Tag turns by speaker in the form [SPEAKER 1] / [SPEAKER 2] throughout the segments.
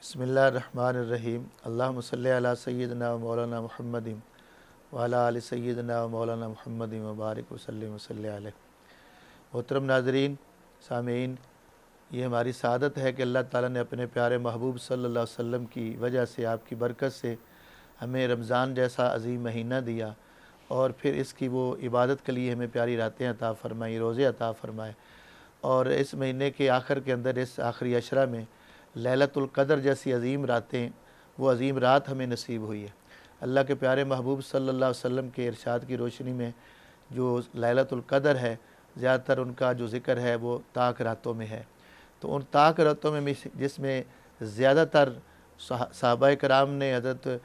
[SPEAKER 1] बिस्मिल्लाहिर्रहमानिर्रहीम। अल्लाहुम्मा सल्लि अला सय्यिदिना व मौलाना मुहम्मदिन व अला आलि सय्यिदिना व मौलाना मुहम्मदिन व बारिक वसल्लिम वसल्लि अलैहि। मोहतरम नाज़रीन, सामीन, ये हमारी सआदत है कि अल्लाह ताला ने अपने प्यारे महबूब सल्लल्लाहु अलैहि वसल्लम की वजह से, आपकी बरकत से हमें रमज़ान जैसा अज़ीम महीना दिया और फिर इसकी वो इबादत के लिए हमें प्यारी रातें अता फ़रमाई, रोज़े अता फ़रमाए। और इस महीने के आखिर के अंदर, इस आखिरी अशरा में लैलतुल क़द्र जैसी अज़ीम रातें, वो अज़ीम रात हमें नसीब हुई है। अल्लाह के प्यारे महबूब सल्लल्लाहु अलैहि वसल्लम के इरशाद की रोशनी में जो लैलतुल क़द्र है, ज़्यादातर उनका जो ज़िक्र है वो ताक रातों में है। तो उन ताक रातों में जिसमें ज़्यादातर सहाबाए कराम ने, हज़रत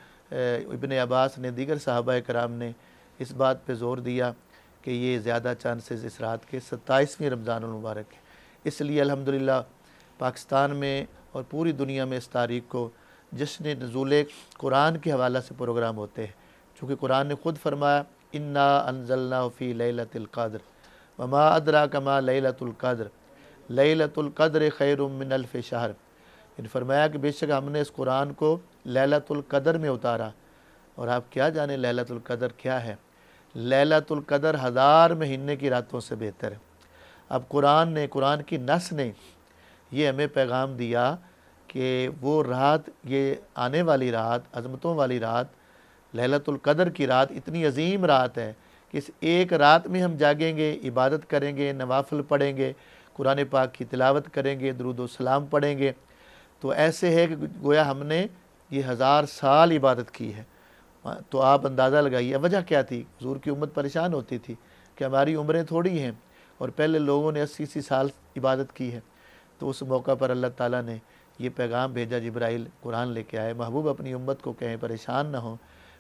[SPEAKER 1] इब्ने अब्बास ने, दीगर सहाबाए कराम ने इस बात पे ज़ोर दिया कि ये ज़्यादा चांसेस इस रात के 27वीं रमज़ानुल मुबारक है। इसलिए अल्हम्दुलिल्लाह पाकिस्तान में और पूरी दुनिया में इस तारीख़ को जश्न नुज़ूल कुरान के हवाला से प्रोग्राम होते हैं, चूँकि कुरान ने ख़ुद फरमाया इन्ना अनज़लनाहु फ़ी लैलतिल क़द्र वमा अदराका मा लैलतुल क़द्र लैलतुल क़द्र खैरुम मिन अल्फ़ि शहर। इन फरमाया कि बेशक हमने इस कुरान को लैलतुल क़द्र में उतारा। और आप क्या जाने लैलतुल क़द्र क्या है? लैलतुल क़द्र 1000 महीने की रातों से बेहतर है। अब कुरान की नस ने ये हमें पैगाम दिया कि वो रात, ये आने वाली रात, अज़मतों वाली रात, लैलतुल क़द्र की रात इतनी अजीम रात है कि इस एक रात में हम जागेंगे, इबादत करेंगे, नवाफ़िल पढ़ेंगे, कुरान पाक की तिलावत करेंगे, दुरूद व सलाम पढ़ेंगे, तो ऐसे है कि गोया हमने ये 1000 साल इबादत की है। तो आप अंदाज़ा लगाइए वजह क्या थी। हुज़ूर की उम्मत परेशान होती थी कि हमारी उम्रें थोड़ी हैं और पहले लोगों ने 80-80 साल इबादत की है। तो उस मौका पर अल्लाह ताला ने ये पैगाम भेजा, जिब्राइल कुरान लेके आए, महबूब अपनी उम्मत को कहें परेशान ना हो,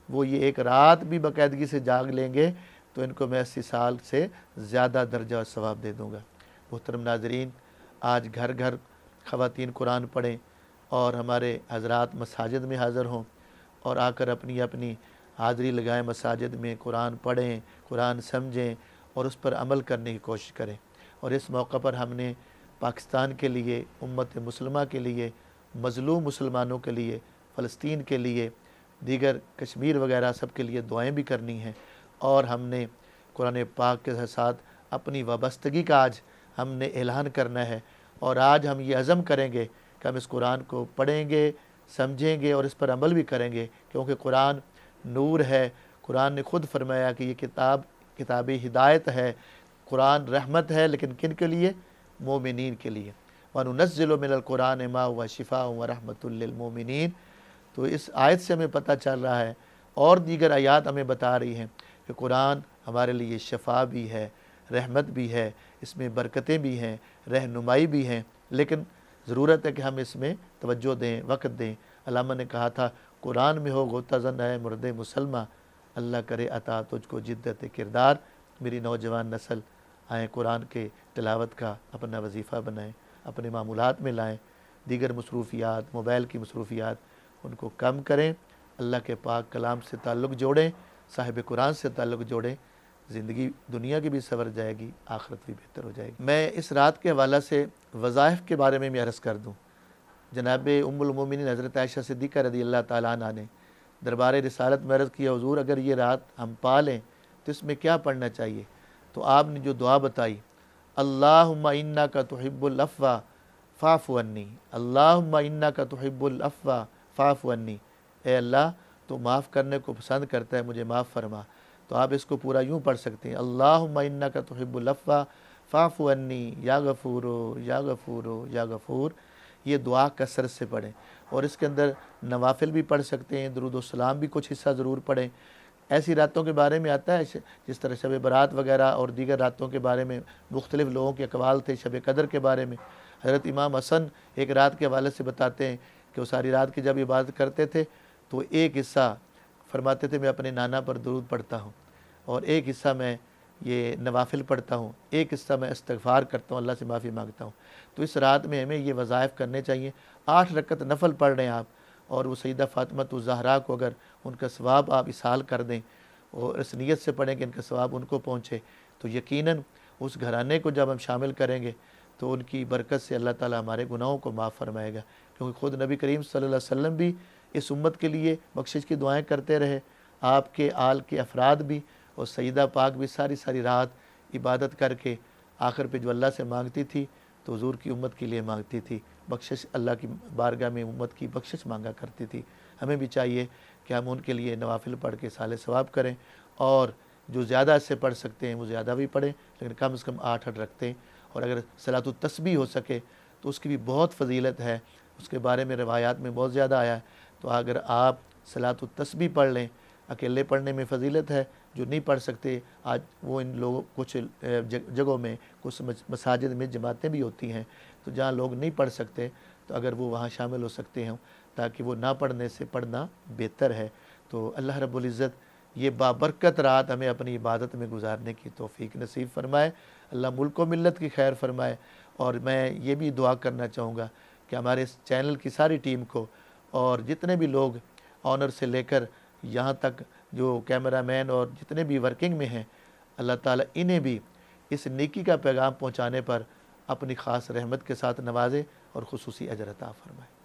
[SPEAKER 1] वो ये एक रात भी बाकायदगी से जाग लेंगे तो इनको मैं 80 साल से ज़्यादा दर्जा और सवाब दे दूँगा। मोहतरम नाज़रीन, आज घर घर ख़वातीन कुरान पढ़ें और हमारे हज़रात मसाजिद में हाज़िर हों और आकर अपनी अपनी हाज़िरी लगाएं मसाजिद में, कुरान पढ़ें, कुरान समझें और उस पर अमल करने की कोशिश करें। और इस मौका पर हमने पाकिस्तान के लिए, उम्मत मुस्लिमा के लिए, मज़लूम मुसलमानों के लिए, फ़लस्तीन के लिए, दीगर कश्मीर वगैरह सब के लिए दुआएं भी करनी हैं। और हमने कुरान पाक के साथ अपनी वाबस्तगी का आज हमने ऐलान करना है। और आज हम ये अज़म करेंगे कि हम इस कुरान को पढ़ेंगे, समझेंगे और इस पर अमल भी करेंगे, क्योंकि कुरान नूर है। कुरान ने ख़ुद फरमाया कि ये किताब हिदायत है, कुरान रहमत है, लेकिन किन के लिए? मोमिनीन के लिए। वनुनज़्ज़िलु मिनल कुरान मा हुवा शिफ़ाउन व रहमतुल लिल मोमिनीन। तो इस आयत से हमें पता चल रहा है और दीगर आयात हमें बता रही हैं कि कुरान हमारे लिए शफ़ा भी है, रहमत भी है, इसमें बरकतें भी हैं, रहनुमाई भी हैं, लेकिन ज़रूरत है कि हम इसमें तवज्जो दें, वक़्त दें। अल्लामा ने कहा था कुरान में हो गोताज़न है मुर्दे मुसलमा, अल्लाह करे अता तुझको जिद्दत किरदार। मेरी नौजवान नस्ल आएँ कुरान के तिलावत का अपना वजीफ़ा बनाएँ, अपने मामूलात में लाएँ, दीगर मसरूफ़ियात, मोबाइल की मसरूफ़ियात उनको कम करें, अल्लाह के पाक कलाम से ताल्लुक़ जोड़ें, साहिब कुरान से ताल्लुक़ जोड़ें। ज़िंदगी दुनिया की भी संवर जाएगी, आखिरत भी बेहतर हो जाएगी। मैं इस रात के हवाला से वज़ाइफ़ के बारे में भी अर्ज़ कर दूँ। जनाब उम्मुल मोमिनीन हज़रत आयशा सिद्दीक़ा रज़ियल्लाहु ताला अन्हा ने दरबार रिसालत में अर्ज़ किया, हुज़ूर अगर ये रात हम पा लें तो इसमें क्या पढ़ना चाहिए? तो आपने जो दुआ बताई, अल्लाहुम्मा इन्नका तुहिब्बुल अफ़्वा फ़ाफ़ु अन्नी, अल्लाहुम्मा इन्नका तुहिब्बुल अफ़्वा फ़ाफ़ु अन्नी, ए अल्लाह तो माफ़ करने को पसंद करता है, मुझे माफ़ फरमा। तो आप इसको पूरा यूँ पढ़ सकते हैं, अल्लाहुम्मा इन्नका तुहिब्बुल अफ़्वा फ़ाफ़ु अन्नी या गफ़ूरो या गफ़ूरो या गफ़ूर। ये दुआ कसरत से पढ़ें और इसके अंदर नवाफ़िल भी पढ़ सकते हैं, दुरूद व सलाम भी कुछ हिस्सा ज़रूर पढ़ें। ऐसी रातों के बारे में आता है जिस तरह शब बरात वगैरह और दीगर रातों के बारे में मुख्तलिफ़ लोगों के अक़वाल थे। शब कदर के बारे में हज़रत इमाम हसन एक रात के हवाले से बताते हैं कि वो सारी रात की जब इबादत करते थे तो एक हिस्सा फरमाते थे मैं अपने नाना पर दुरूद पढ़ता हूँ और एक हिस्सा मैं ये नवाफ़िल पढ़ता हूँ, एक हिस्सा मैं इस्तिग़फ़ार करता हूँ, अल्लाह से माफ़ी मांगता हूँ। तो इस रात में हमें ये वज़ाइफ़ करने चाहिए। 8 रकत नफ़ल पढ़ रहे हैं आप और वो सैयदा फ़ातिमा ज़हरा को अगर उनका सवाब आप इसाल कर दें और इस नीयत से पढ़ें कि इनका सवाब उनको पहुँचे, तो यकीनन उस घराने को जब हम शामिल करेंगे तो उनकी बरकत से अल्लाह ताला हमारे गुनाहों को माफ़ फरमाएगा। क्योंकि ख़ुद नबी करीम सल्लल्लाहु अलैहि वसल्लम भी इस उम्मत के लिए बख्शिश की दुआएं करते रहे, आपके आल के अफराद भी, और सईदा पाक भी सारी सारी रात इबादत करके आखिर पे जो अल्लाह से मांगती थी तो हुज़ूर की उम्मत के लिए मांगती थी, बख्शिश अल्लाह की बारगाह में उम्मत की बख्शिश मांगा करती थी। हमें भी चाहिए कि हम उनके लिए नवाफिल पढ़ के साले सवाब करें, और जो ज़्यादा से पढ़ सकते हैं वो ज़्यादा भी पढ़ें, लेकिन कम से कम 8 रखते हैं। और अगर सलातुत तस्बीह हो सके तो उसकी भी बहुत फजीलत है, उसके बारे में रवायात में बहुत ज़्यादा आया है। तो अगर आप सलातुत तस्बीह पढ़ लें, अकेले पढ़ने में फजीलत है, जो नहीं पढ़ सकते आज वो इन लोगों कुछ जगहों में कुछ मसाजिद में जमातें भी होती हैं, तो जहाँ लोग नहीं पढ़ सकते तो अगर वो वहाँ शामिल हो सकते हैं, ताकि वो ना पढ़ने से पढ़ना बेहतर है। तो अल्लाह रब्बुल इज़्ज़त ये बाबरकत रात हमें अपनी इबादत में गुजारने की तौफीक नसीब फरमाए, अल्लाह मुल्क व मिल्लत की खैर फरमाए। और मैं ये भी दुआ करना चाहूँगा कि हमारे इस चैनल की सारी टीम को और जितने भी लोग ऑनर से लेकर यहाँ तक जो कैमरामैन और जितने भी वर्किंग में हैं, अल्लाह ताला इन्हें भी इस नेकी का पैगाम पहुँचाने पर अपनी ख़ास रहमत के साथ नवाजे और खुसूसी अजर अता फरमाए।